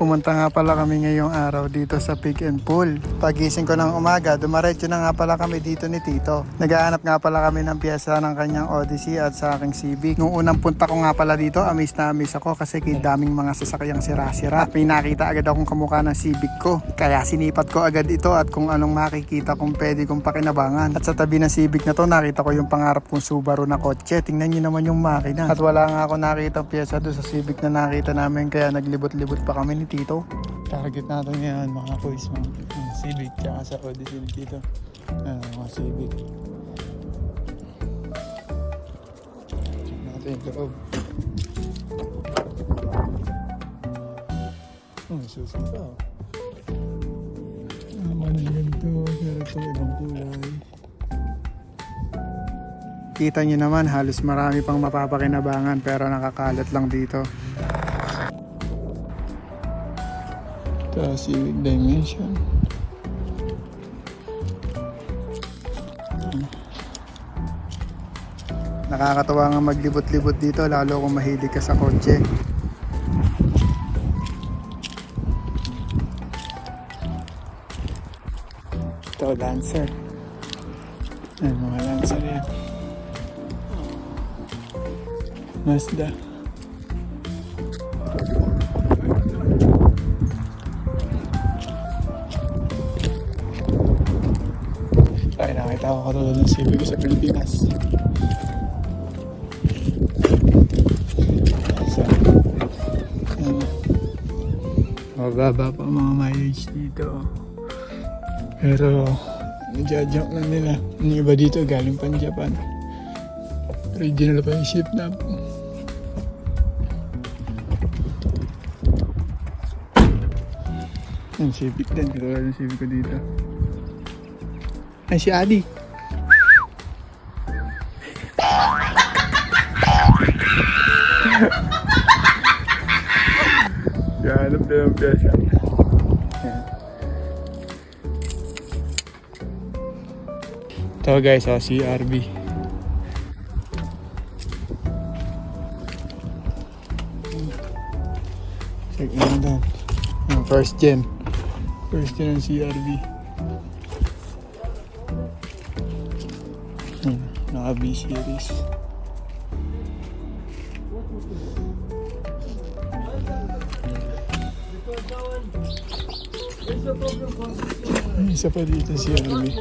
Pumunta nga pala kami ngayong araw dito sa Pick and Pull. Pagising ko ng umaga, dumaretso na nga pala kami dito ni Tito. Naghahanap nga pala kami ng piyesa ng kanyang Odyssey at sa aking Civic. Nung unang punta ko nga pala dito, amaze na amaze ako kasi daming mga sasakyang sira-sira. At may nakita agad akong kamukha ng Civic ko. Kaya sinipat ko agad ito at kung anong makikita kong pwede kong pakinabangan. At sa tabi ng Civic na to, nakita ko yung pangarap kong Subaru na kotse. Tingnan nyo naman yung makina. At wala nga ako nakita piyesa doon sa Civic na nakita namin, kaya naglibot-libot pa kami ni Tito. Target natin ngayon mga boys, mga Civic tsaka sa Odyssey dito. Mga Civic. Check natin yung loob. Susi pa. Naman ganito, pero ito ibang kulay. Kita nyo naman, halos marami pang mapapakinabangan pero nakakalat lang dito. Ito, Civic Dimension. Nakakatawa nga maglibot-libot dito, lalo kung mahilig ka sa kotse. Ito, Lancer. Ayan, mga Lancer yan. Mazda. Ay, nakita ko katulad ng Civic sa Pilipinas. So, mababa pa mga mileage dito. Pero, nagja-junk na nila. Yung iba dito galing pang Japan. Original pa yung ship na. Yung Civic din. Katulad ng Civic ko dito. Ay, si Adi. Hanap na yung piyesa. Ito guys, CRV. Check naman doon. First gen ng CRV. Naka B series. Isa pa dito CRV.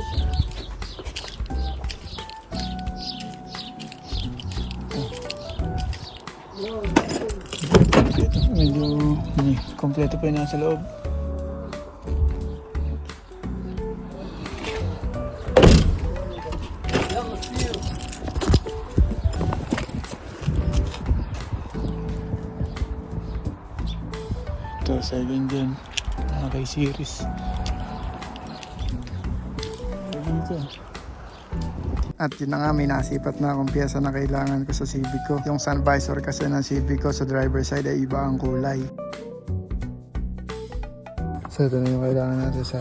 Medyo kompleto pa yun nasa loob. Ito, second gen. Okay, series. Ito. At yun na nga, may nasipat na akong piyesa na kailangan ko sa Civic ko. Yung sun visor kasi ng Civic ko sa driver side ay iba ang kulay. So ito na yung kailangan natin sa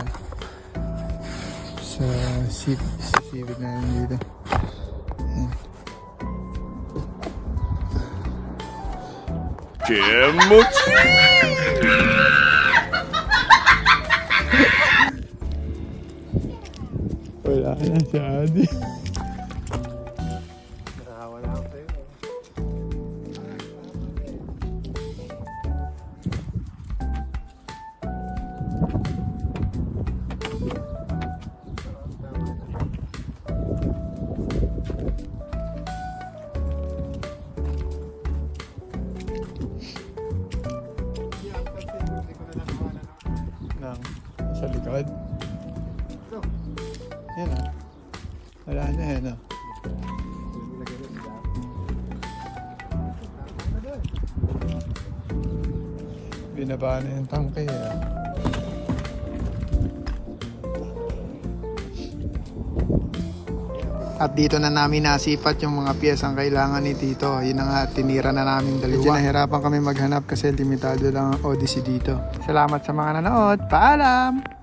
Civic na yun dito. Kemochi! Wala na si Adi. Sa likod. Yan o. Wala na yan o. Binaba na yung tangke yan. At dito na namin nasipat yung mga piyesang kailangan ni Tito. Yun na nga, tinira na namin dalawa. Medyo nahirapan kami maghanap kasi limitado lang ang Odyssey dito. Salamat sa mga nanood. Paalam!